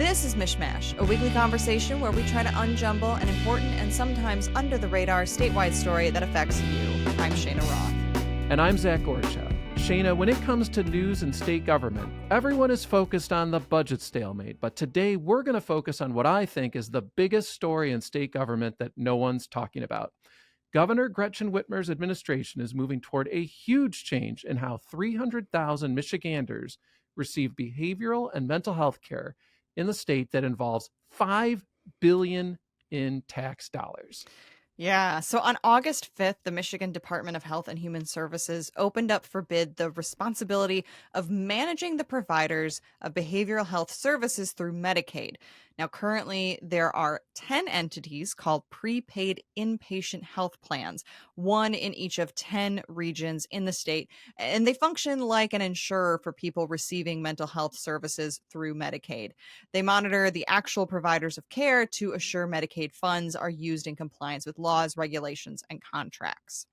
This is Mishmash, a weekly conversation where we try to unjumble an important and sometimes under-the-radar statewide story that affects you. I'm Cheyna Roth. And I'm Zach Gorchow. Cheyna, when it comes to news and state government, everyone is focused on the budget stalemate, but today we're going to focus on what I think is the biggest story in state government that no one's talking about. Governor Gretchen Whitmer's administration is moving toward a huge change in how 300,000 Michiganders receive behavioral and mental health care in the state that involves $5 billion in tax dollars. Yeah, so on August 5th, the Michigan Department of Health and Human Services opened up for bid the responsibility of managing the providers of behavioral health services through Medicaid. Now, currently, there are 10 entities called prepaid inpatient health plans, one in each of 10 regions in the state, and they function like an insurer for people receiving mental health services through Medicaid. They monitor the actual providers of care to assure Medicaid funds are used in compliance with laws, regulations, and contracts.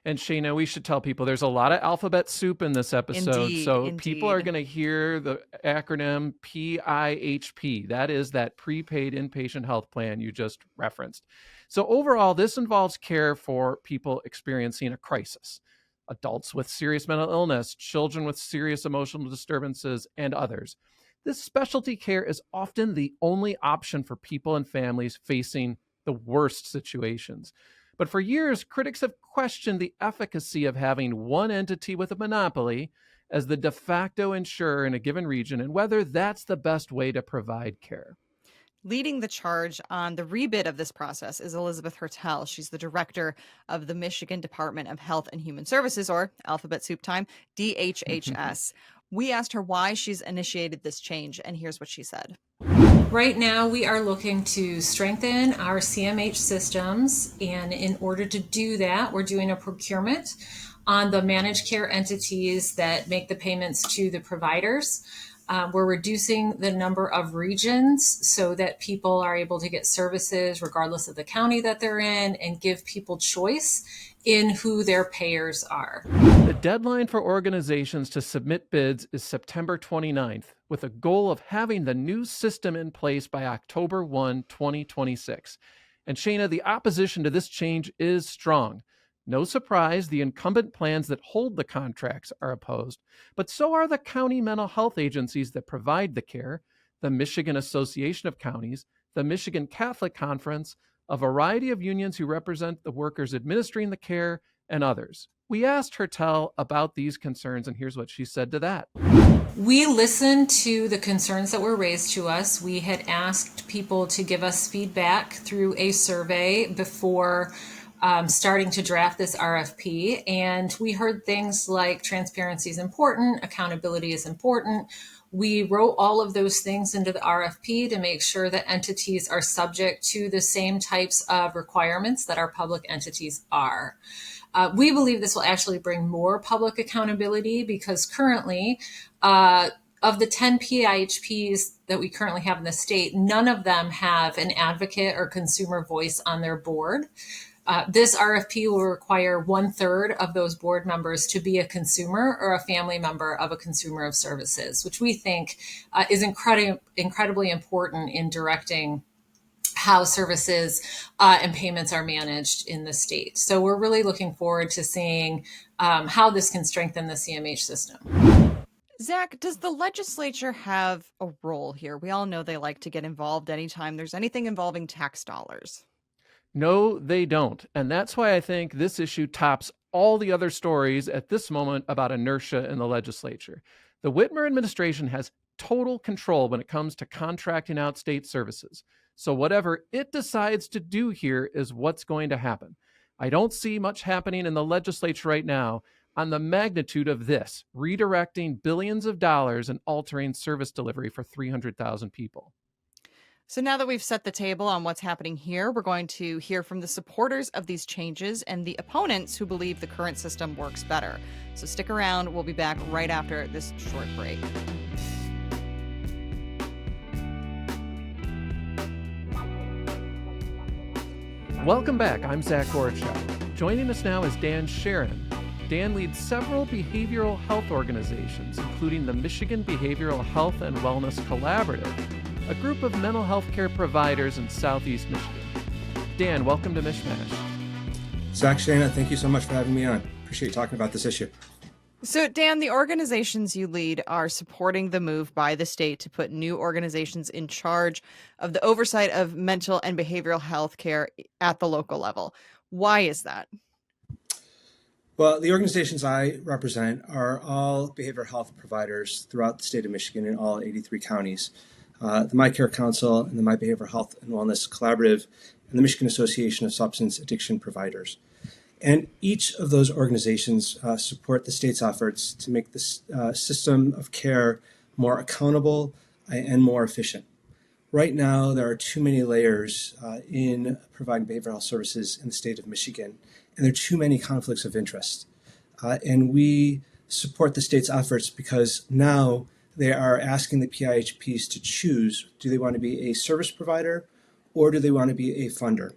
And Cheyna, we should tell people there's a lot of alphabet soup in this episode. Indeed. People are going to hear the acronym PIHP. That is that prepaid inpatient health plan you just referenced. So overall, this involves care for people experiencing a crisis, adults with serious mental illness, children with serious emotional disturbances, and others. This specialty care is often the only option for people and families facing the worst situations. But for years, critics have questioned the efficacy of having one entity with a monopoly as the de facto insurer in a given region and whether that's the best way to provide care. Leading the charge on the rebid of this process is Elizabeth Hertel. She's the director of the Michigan Department of Health and Human Services, or alphabet soup time, DHHS. We asked her why she's initiated this change, and here's what she said. Right now, we are looking to strengthen our CMH systems, and in order to do that, we're doing a procurement on the managed care entities that make the payments to the providers. We're reducing the number of regions so that people are able to get services regardless of the county that they're in and give people choice in who their payers are. The deadline for organizations to submit bids is September 29th, with a goal of having the new system in place by October 1, 2026. And Cheyna, the opposition to this change is strong. No surprise, the incumbent plans that hold the contracts are opposed, but so are the county mental health agencies that provide the care, the Michigan Association of Counties, the Michigan Catholic Conference, a variety of unions who represent the workers administering the care, and others. We asked Hertel about these concerns, and here's what she said to that. We listened to the concerns that were raised to us. We had asked people to give us feedback through a survey before starting to draft this RFP. And we heard things like transparency is important, accountability is important. We wrote all of those things into the RFP to make sure that entities are subject to the same types of requirements that our public entities are. We believe this will actually bring more public accountability because currently, of the 10 PIHPs that we currently have in the state, none of them have an advocate or consumer voice on their board. This RFP will require 1/3 of those board members to be a consumer or a family member of a consumer of services, which we think is incredibly important in directing how services and payments are managed in the state. So we're really looking forward to seeing how this can strengthen the CMH system. Zach, does the legislature have a role here? We all know they like to get involved anytime there's anything involving tax dollars. No, they don't. And that's why I think this issue tops all the other stories at this moment about inertia in the legislature. The Whitmer administration has total control when it comes to contracting out state services. So whatever it decides to do here is what's going to happen. I don't see much happening in the legislature right now on the magnitude of this, redirecting billions of dollars and altering service delivery for 300,000 people. So now that we've set the table on what's happening here, we're going to hear from the supporters of these changes and the opponents who believe the current system works better. So stick around. We'll be back right after this short break. Welcome back. I'm Zach Gorchow. Joining us now is Dan Cherrin. Dan leads several behavioral health organizations, including the Michigan Behavioral Health and Wellness Collaborative. a group of mental health care providers in Southeast Michigan. Dan, welcome to Mishmash. Zach, Cheyna, thank you so much for having me on. Appreciate you talking about this issue. So, Dan, the organizations you lead are supporting the move by the state to put new organizations in charge of the oversight of mental and behavioral health care at the local level. Why is that? Well, the organizations I represent are all behavioral health providers throughout the state of Michigan in all 83 counties. The My Care Council and the My Behavioral Health and Wellness Collaborative and the Michigan Association of Substance Addiction Providers. And each of those organizations support the state's efforts to make this system of care more accountable and more efficient. Right now, there are too many layers in providing behavioral health services in the state of Michigan, and there are too many conflicts of interest. And we support the state's efforts because now they are asking the PIHPs to choose, do they want to be a service provider or do they want to be a funder?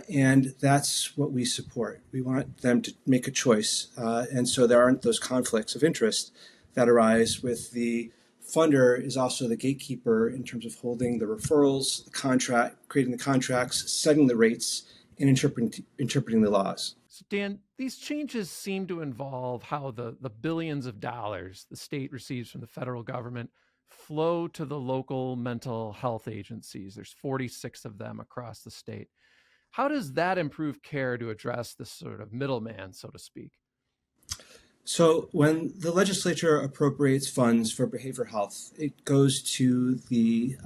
And that's what we support. We want them to make a choice. And so there aren't those conflicts of interest that arise with the funder is also the gatekeeper in terms of holding the referrals, the contract, creating the contracts, setting the rates, and interpreting the laws. So Dan, these changes seem to involve how the billions of dollars the state receives from the federal government flow to the local mental health agencies. There's 46 of them across the state. How does that improve care to address this sort of middleman, so to speak? So when the legislature appropriates funds for behavioral health, it goes to the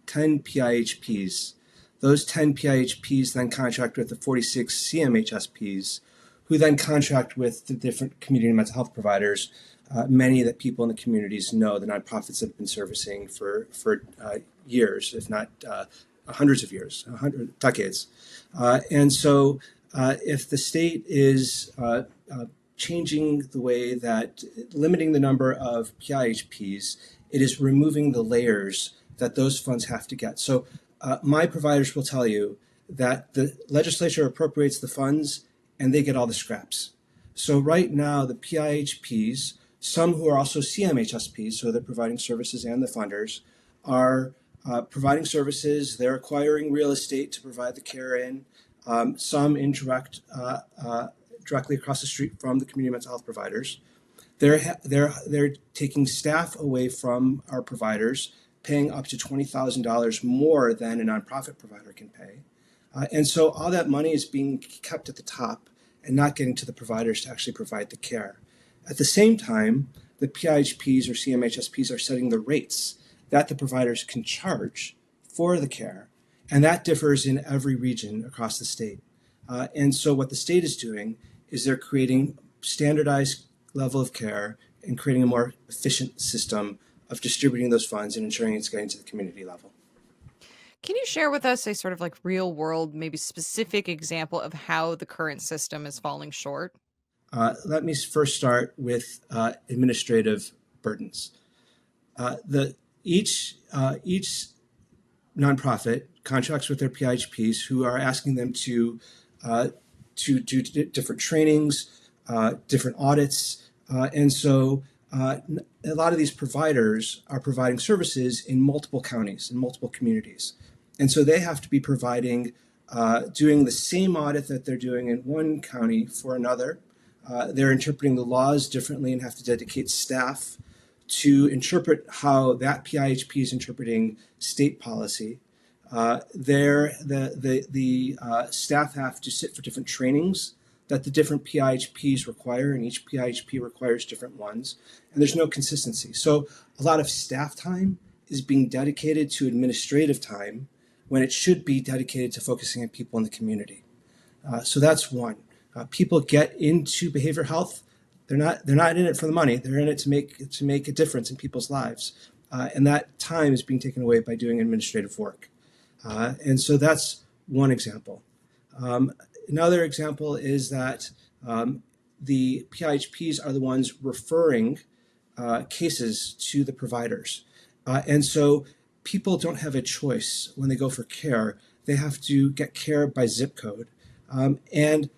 10 PIHPs. Those 10 PIHPs then contract with the 46 CMHSPs, who then contract with the different community mental health providers, many that people in the communities know, the nonprofits that have been servicing for years, if not hundreds of years, decades. And so if the state is changing the way that, limiting the number of PIHPs, it is removing the layers that those funds have to get. So my providers will tell you that the legislature appropriates the funds and they get all the scraps. So right now, the PIHPs, some who are also CMHSPs, so they're providing services and the funders, are providing services. They're acquiring real estate to provide the care in, some indirect, directly across the street from the community mental health providers. They're taking staff away from our providers, paying up to $20,000 more than a nonprofit provider can pay. And so all that money is being kept at the top and not getting to the providers to actually provide the care. At the same time, the PIHPs or CMHSPs are setting the rates that the providers can charge for the care. And that differs in every region across the state. And so what the state is doing is they're creating standardized level of care and creating a more efficient system of distributing those funds and ensuring it's getting to the community level. Can you share with us a sort of like real world, maybe specific example of how the current system is falling short? Let me first start with administrative burdens. Each nonprofit contracts with their PIHPs who are asking them to do different trainings, different audits. And so a lot of these providers are providing services in multiple counties, in multiple communities. And so they have to be providing, doing the same audit that they're doing in one county for another. They're interpreting the laws differently and have to dedicate staff to interpret how that PIHP is interpreting state policy. The staff have to sit for different trainings that the different PIHPs require, and each PIHP requires different ones, and there's no consistency. So a lot of staff time is being dedicated to administrative time when it should be dedicated to focusing on people in the community. So that's one. People get into behavioral health. They're not in it for the money. They're in it to make a difference in people's lives, and that time is being taken away by doing administrative work. And so that's one example. Another example is that the PIHPs are the ones referring cases to the providers. And so people don't have a choice when they go for care. They have to get care by zip code. And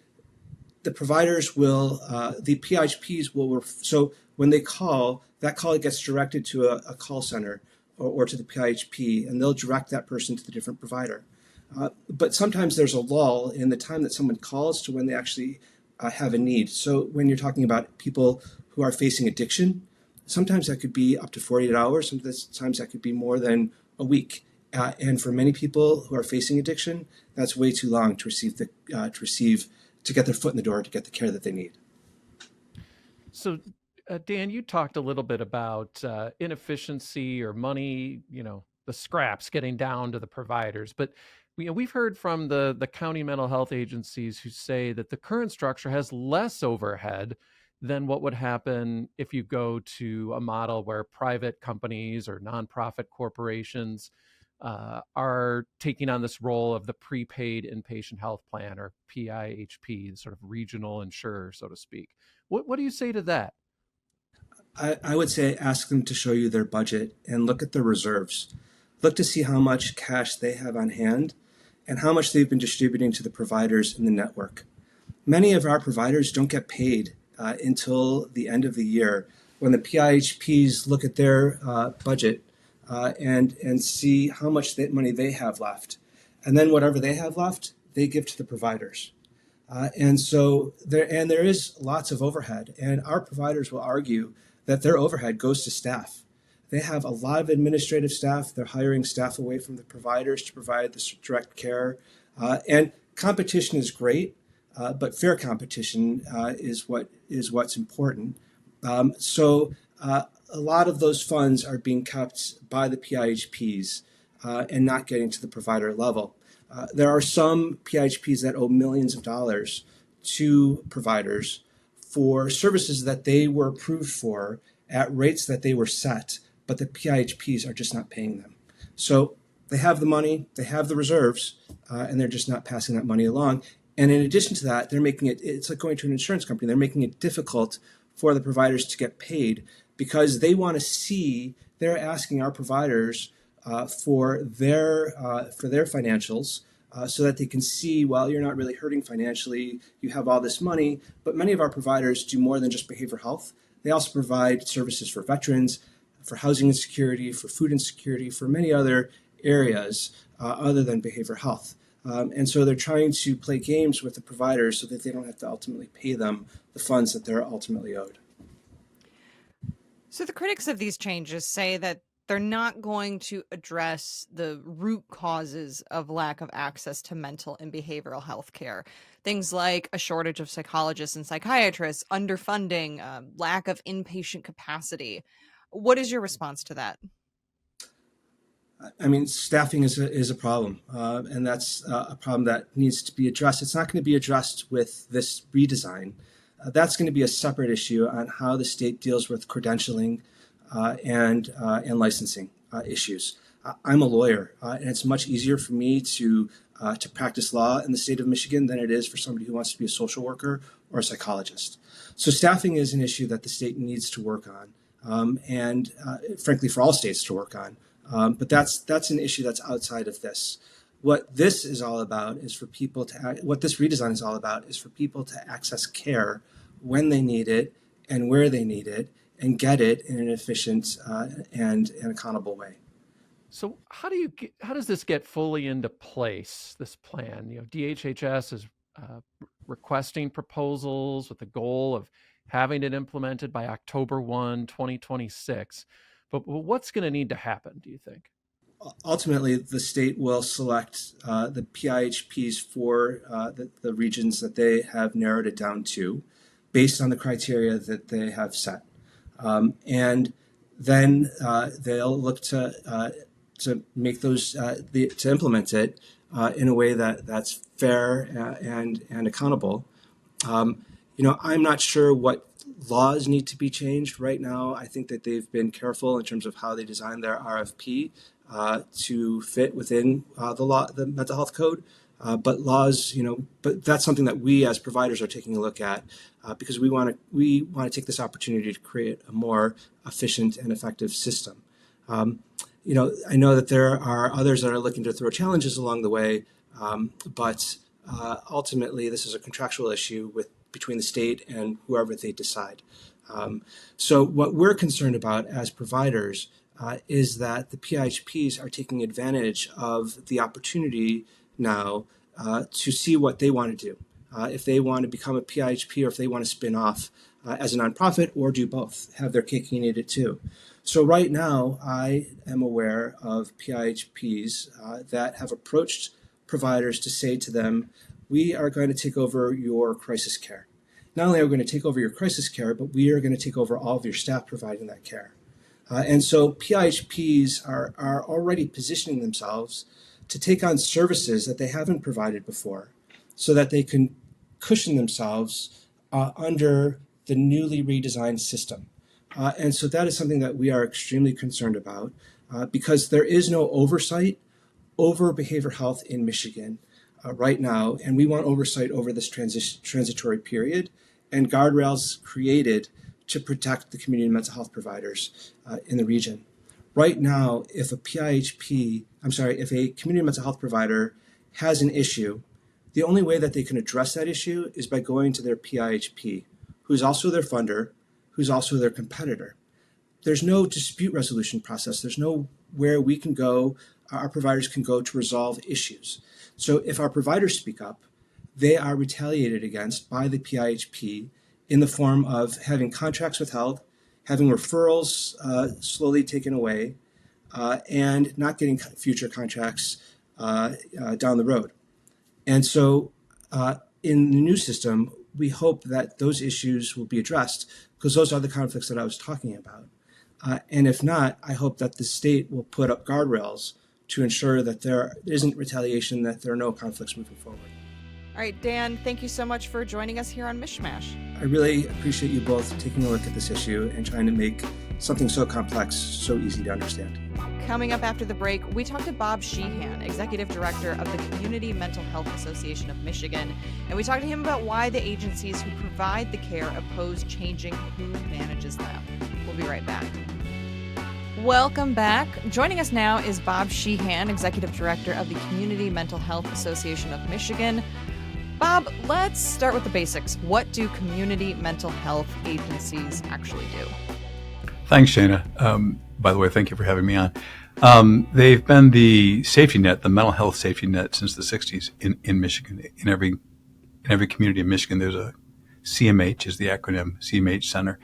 the providers will, the PIHPs will, so when they call, that call gets directed to a call center or to the PIHP, and they'll direct that person to the different provider. But sometimes there's a lull in the time that someone calls to when they actually have a need. So when you're talking about people who are facing addiction, sometimes that could be up to 48 hours. Sometimes that could be more than a week. And for many people who are facing addiction, that's way too long to get their foot in the door to get the care that they need. So, Dan, you talked a little bit about inefficiency or money, the scraps getting down to the providers. But we've heard from the county mental health agencies who say that the current structure has less overhead than what would happen if you go to a model where private companies or nonprofit corporations are taking on this role of the prepaid inpatient health plan, or PIHP, the sort of regional insurer, so to speak. What do you say to that? I would say ask them to show you their budget and look at their reserves. Look to see how much cash they have on hand and how much they've been distributing to the providers in the network. Many of our providers don't get paid until the end of the year, when the PIHPs look at their budget and see how much money they have left. And then whatever they have left, they give to the providers. And so there is lots of overhead, and our providers will argue that their overhead goes to staff. They have a lot of administrative staff. They're hiring staff away from the providers to provide this direct care. And competition is great, but fair competition is what's important. So a lot of those funds are being kept by the PIHPs and not getting to the provider level. There are some PIHPs that owe millions of dollars to providers for services that they were approved for at rates that they were set, but the PIHPs are just not paying them. So they have the money, they have the reserves, and they're just not passing that money along. And in addition to that, it's like going to an insurance company. They're making it difficult for the providers to get paid because they want to see, they're asking our providers for their financials so that they can see, well, you're not really hurting financially. You have all this money. But many of our providers do more than just behavioral health. They also provide services for veterans, for housing insecurity, for food insecurity, for many other areas other than behavioral health. And so they're trying to play games with the providers so that they don't have to ultimately pay them the funds that they're ultimately owed. So the critics of these changes say that they're not going to address the root causes of lack of access to mental and behavioral health care. Things like a shortage of psychologists and psychiatrists, underfunding, lack of inpatient capacity. What is your response to that? I mean, staffing is a problem, and that's a problem that needs to be addressed. It's not going to be addressed with this redesign. That's going to be a separate issue on how the state deals with credentialing and licensing issues. I'm a lawyer, and it's much easier for me to practice law in the state of Michigan than it is for somebody who wants to be a social worker or a psychologist. So staffing is an issue that the state needs to work on, and frankly, for all states to work on. But that's an issue that's outside of this. What this is all about is for people to, what this redesign is all about is for people to access care when they need it and where they need it and get it in an efficient and accountable way. So how does this get fully into place, this plan? DHHS is requesting proposals with the goal of having it implemented by October 1, 2026. But what's going to need to happen, do you think? Ultimately, the state will select the PIHPs for the regions that they have narrowed it down to based on the criteria that they have set. And then they'll look to make those, to implement it in a way that's fair and accountable. I'm not sure what laws need to be changed right now. I think that they've been careful in terms of how they design their RFP to fit within the mental health code. But laws, but that's something that we as providers are taking a look at because we want to take this opportunity to create a more efficient and effective system. I know that there are others that are looking to throw challenges along the way, but ultimately this is a contractual issue between the state and whoever they decide. So what we're concerned about as providers is that the PIHPs are taking advantage of the opportunity now to see what they want to do. If they want to become a PIHP or if they want to spin off as a nonprofit or do both, have their cake and eat it too. So right now, I am aware of PIHPs that have approached providers to say to them, we are going to take over your crisis care. Not only are we going to take over your crisis care, but we are going to take over all of your staff providing that care. And so PIHPs are already positioning themselves to take on services that they haven't provided before so that they can cushion themselves under the newly redesigned system. And so that is something that we are extremely concerned about because there is no oversight over behavioral health in Michigan right now. And we want oversight over this transitory period and guardrails created to protect the community mental health providers in the region. Right now, if a community mental health provider has an issue, the only way that they can address that issue is by going to their PIHP, who's also their funder, who's also their competitor. There's no dispute resolution process. There's nowhere we can go, our providers can go to resolve issues. So if our providers speak up, they are retaliated against by the PIHP in the form of having contracts withheld, having referrals slowly taken away, and not getting future contracts down the road. And so in the new system, we hope that those issues will be addressed because those are the conflicts that I was talking about. And if not, I hope that the state will put up guardrails to ensure that there isn't retaliation, that there are no conflicts moving forward. All right, Dan, thank you so much for joining us here on Mishmash. I really appreciate you both taking a look at this issue and trying to make something so complex so easy to understand. Coming up after the break, we talk to Bob Sheehan, Executive Director of the Community Mental Health Association of Michigan, and we talk to him about why the agencies who provide the care oppose changing who manages them. We'll be right back. Welcome back. Joining us now is Bob Sheehan, Executive Director of the Community Mental Health Association of Michigan. Bob, let's start with the basics. What do community mental health agencies actually do? Thanks, Cheyna. By the way, thank you for having me on. They've been the safety net, the mental health safety net since the 60s in Michigan. In every community in Michigan, there's a CMH, is the acronym, CMH Center.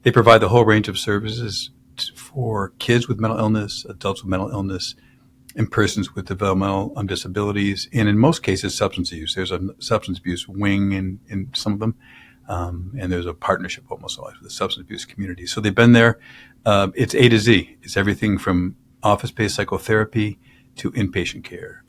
They provide the whole range of services for kids with mental illness, adults with mental illness, and persons with developmental disabilities, and in most cases, substance use. There's a substance abuse wing in some of them, and there's a partnership almost always with the substance abuse community. So they've been there. It's A to Z. It's everything from office-based psychotherapy to inpatient care,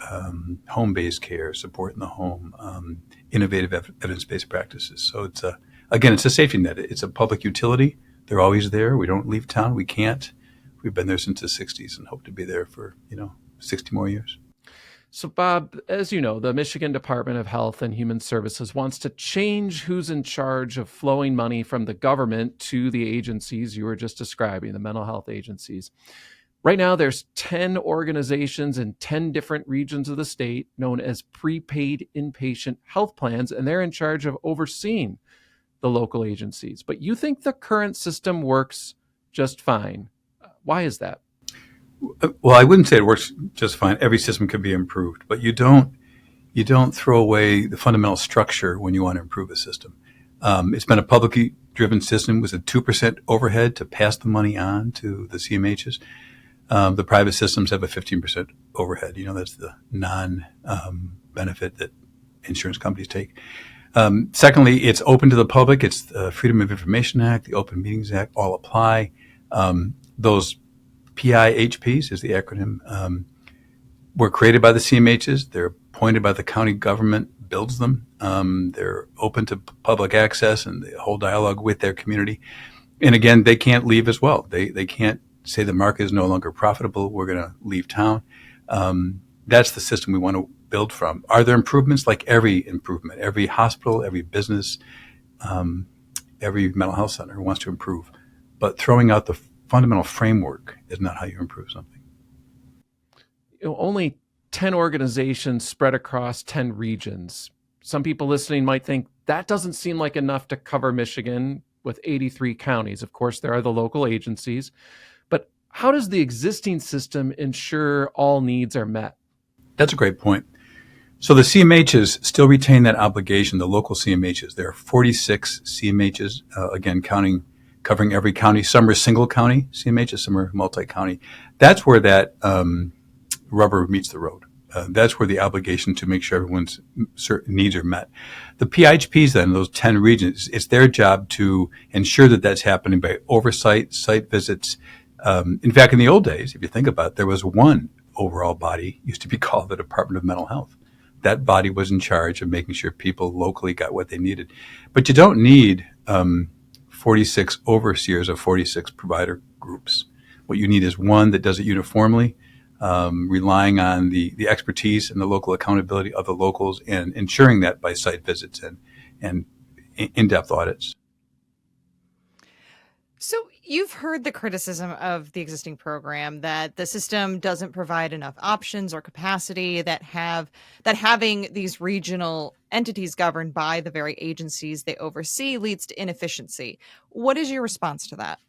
home-based care, support in the home, innovative evidence-based practices. So it's it's a safety net. It's a public utility. They're always there. We don't leave town. We can't. We've been there since the 60s and hope to be there for, 60 more years. So, Bob, as you know, the Michigan Department of Health and Human Services wants to change who's in charge of flowing money from the government to the agencies you were just describing, the mental health agencies. Right now, there's 10 organizations in 10 different regions of the state known as prepaid inpatient health plans, and they're in charge of overseeing the local agencies. But you think the current system works just fine. Why is that? Well, I wouldn't say it works just fine. Every system can be improved, but you don't throw away the fundamental structure when you want to improve a system. It's been a publicly driven system with a 2% overhead to pass the money on to the CMHs. The private systems have a 15% overhead. That's the non-benefit that insurance companies take. Secondly, it's open to the public. It's the Freedom of Information Act, the Open Meetings Act, all apply. Those PIHPs is the acronym, were created by the CMHs. They're appointed by the county government, builds them. They're open to public access and the whole dialogue with their community. And again, they can't leave as well. They can't say the market is no longer profitable. We're going to leave town. That's the system we want to build from. Are there improvements? Like every improvement, every hospital, every business, every mental health center wants to improve. But throwing out the fundamental framework is not how you improve something. Only 10 organizations spread across 10 regions. Some people listening might think that doesn't seem like enough to cover Michigan with 83 counties. Of course, there are the local agencies. But how does the existing system ensure all needs are met? That's a great point. So the CMHs still retain that obligation, the local CMHs. There are 46 CMHs, again, covering every county. Some are single county CMHs, some are multi-county. That's where that rubber meets the road. That's where the obligation to make sure everyone's certain needs are met. The PIHPs then, those 10 regions, it's their job to ensure that that's happening by oversight, site visits. In fact, in the old days, if you think about it, there was one overall body, used to be called the Department of Mental Health. That body was in charge of making sure people locally got what they needed. But you don't need 46 overseers of 46 provider groups. What you need is one that does it uniformly, relying on the expertise and the local accountability of the locals and ensuring that by site visits and in-depth audits. So you've heard the criticism of the existing program that the system doesn't provide enough options or capacity, that having these regional entities governed by the very agencies they oversee leads to inefficiency. What is your response to that?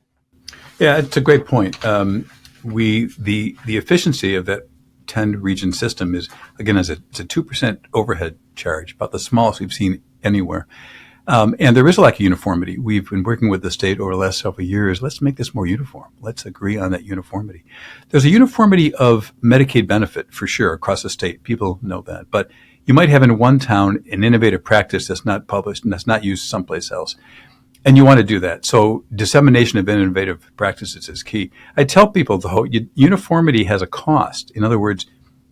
Yeah, it's a great point. The efficiency of that 10 region system is, again, it's a 2% overhead charge, about the smallest we've seen anywhere. And there is a lack of uniformity. We've been working with the state over the last several years. Let's make this more uniform. Let's agree on that uniformity. There's a uniformity of Medicaid benefit for sure across the state. People know that. But you might have in one town an innovative practice that's not published and that's not used someplace else. And you want to do that. So dissemination of innovative practices is key. I tell people, though, uniformity has a cost. In other words,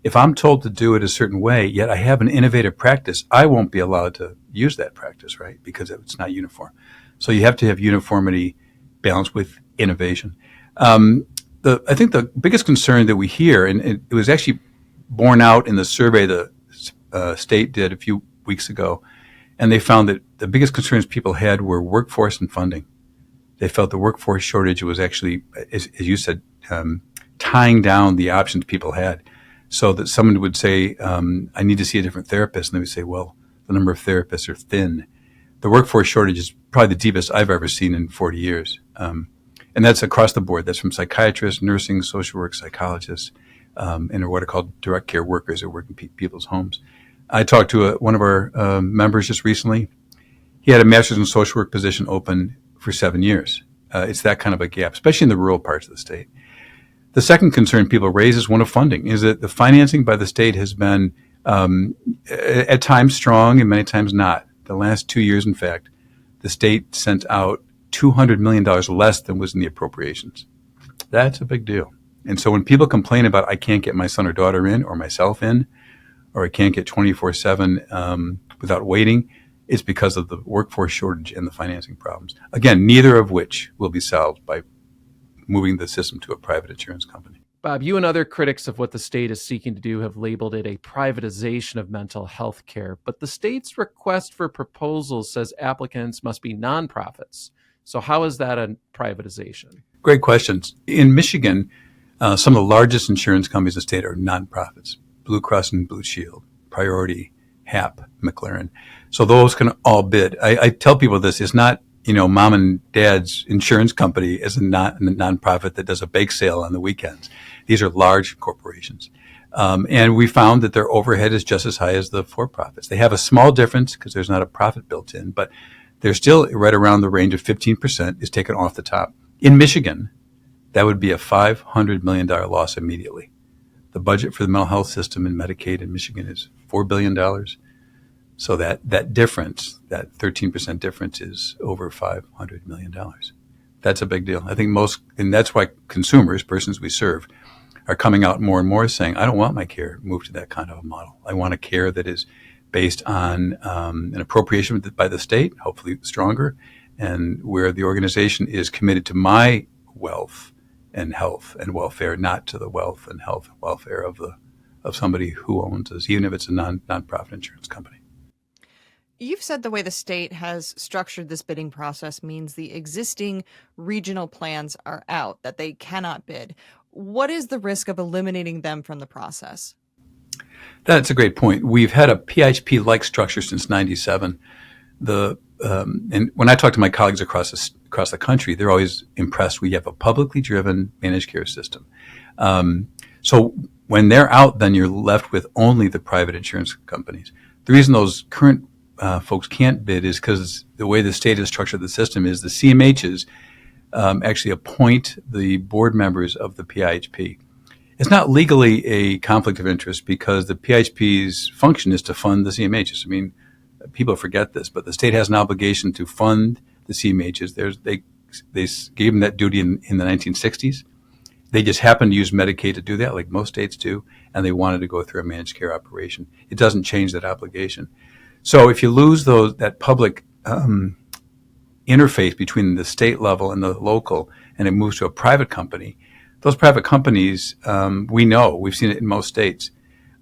if I'm told to do it a certain way, yet I have an innovative practice, I won't be allowed to use that practice, right? Because it's not uniform. So you have to have uniformity balanced with innovation. I think the biggest concern that we hear, and it was actually borne out in the survey the state did a few weeks ago, and they found that the biggest concerns people had were workforce and funding. They felt the workforce shortage was actually, as you said, tying down the options people had. So that someone would say, I need to see a different therapist. And they would say, well, the number of therapists are thin. The workforce shortage is probably the deepest I've ever seen in 40 years. And that's across the board. That's from psychiatrists, nursing, social work, psychologists, and what are called direct care workers that work in people's homes. I talked to one of our members just recently. He had a master's in social work position open for 7 years. It's that kind of a gap, especially in the rural parts of the state. The second concern people raise is one of funding, is that the financing by the state has been at times strong and many times not. The last 2 years, in fact, the state sent out $200 million less than was in the appropriations. That's a big deal. And so when people complain about, I can't get my son or daughter in or myself in, or I can't get 24/7 without waiting, it's because of the workforce shortage and the financing problems. Again, neither of which will be solved by moving the system to a private insurance company. Bob, you and other critics of what the state is seeking to do have labeled it a privatization of mental health care, but the state's request for proposals says applicants must be nonprofits. So how is that a privatization? Great questions. In Michigan, some of the largest insurance companies in the state are nonprofits. Blue Cross and Blue Shield, Priority, HAP, McLaren. So those can all bid. I tell people this, it's not, mom and dad's insurance company is a nonprofit that does a bake sale on the weekends. These are large corporations. And we found that their overhead is just as high as the for-profits. They have a small difference because there's not a profit built in, but they're still right around the range of 15% is taken off the top. In Michigan, that would be a $500 million loss immediately. The budget for the mental health system in Medicaid in Michigan is $4 billion. So that difference, that 13% difference is over $500 million. That's a big deal. I think and that's why consumers, persons we serve, are coming out more and more saying, I don't want my care moved to that kind of a model. I want a care that is based on an appropriation by the state, hopefully stronger, and where the organization is committed to my wealth and health and welfare, not to the wealth and health and welfare of somebody who owns us, even if it's a nonprofit insurance company. You've said the way the state has structured this bidding process means the existing regional plans are out, that they cannot bid. What is the risk of eliminating them from the process? That's a great point. We've had a PIHP-like structure since '97. And when I talk to my colleagues across across the country, they're always impressed we have a publicly driven managed care system. So when they're out, then you're left with only the private insurance companies. The reason those current folks can't bid is because the way the state has structured the system is the CMHs actually appoint the board members of the PIHP. It's not legally a conflict of interest because the PIHP's function is to fund the CMHs. I mean, people forget this, but the state has an obligation to fund the CMHs. They gave them that duty in the 1960s. They just happened to use Medicaid to do that, like most states do, and they wanted to go through a managed care operation. It doesn't change that obligation. So if you lose that public interface between the state level and the local, and it moves to a private company, those private companies, we've seen it in most states,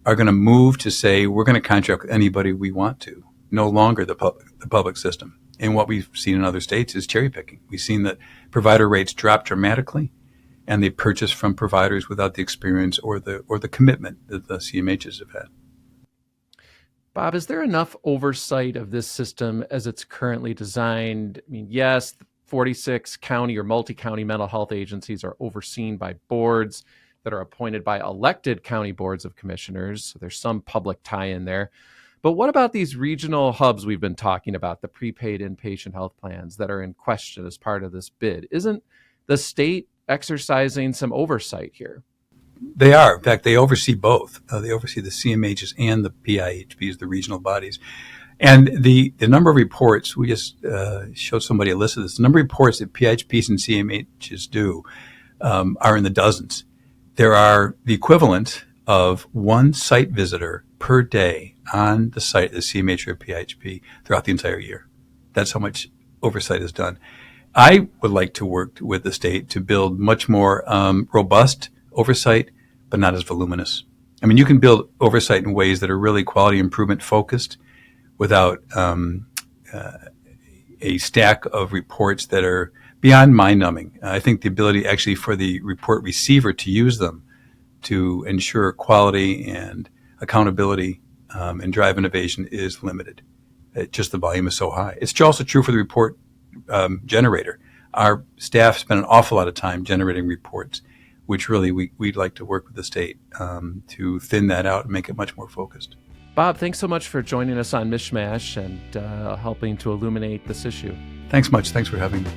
are going to move to say, we're going to contract with anybody we want to, no longer the public system. And what we've seen in other states is cherry picking. We've seen that provider rates drop dramatically, and they purchase from providers without the experience or the commitment that the CMHs have had. Bob, is there enough oversight of this system as it's currently designed? I mean, yes, 46 county or multi-county mental health agencies are overseen by boards that are appointed by elected county boards of commissioners. So there's some public tie-in there. But what about these regional hubs we've been talking about, the prepaid inpatient health plans that are in question as part of this bid? Isn't the state exercising some oversight here? They are. In fact, they oversee both. They oversee the CMHs and the PIHPs, the regional bodies. And the number of reports, we just showed somebody a list of this, the number of reports that PIHPs and CMHs do are in the dozens. There are the equivalent of one site visitor per day on the site of the CMH or PIHP throughout the entire year. That's how much oversight is done. I would like to work with the state to build much more robust oversight, but not as voluminous. I mean, you can build oversight in ways that are really quality improvement focused without a stack of reports that are beyond mind-numbing. I think the ability actually for the report receiver to use them to ensure quality and accountability and drive innovation is limited. Just the volume is so high. It's also true for the report generator. Our staff spend an awful lot of time generating reports, which really we'd like to work with the state to thin that out and make it much more focused. Bob, thanks so much for joining us on Mishmash and helping to illuminate this issue. Thanks much. Thanks for having me.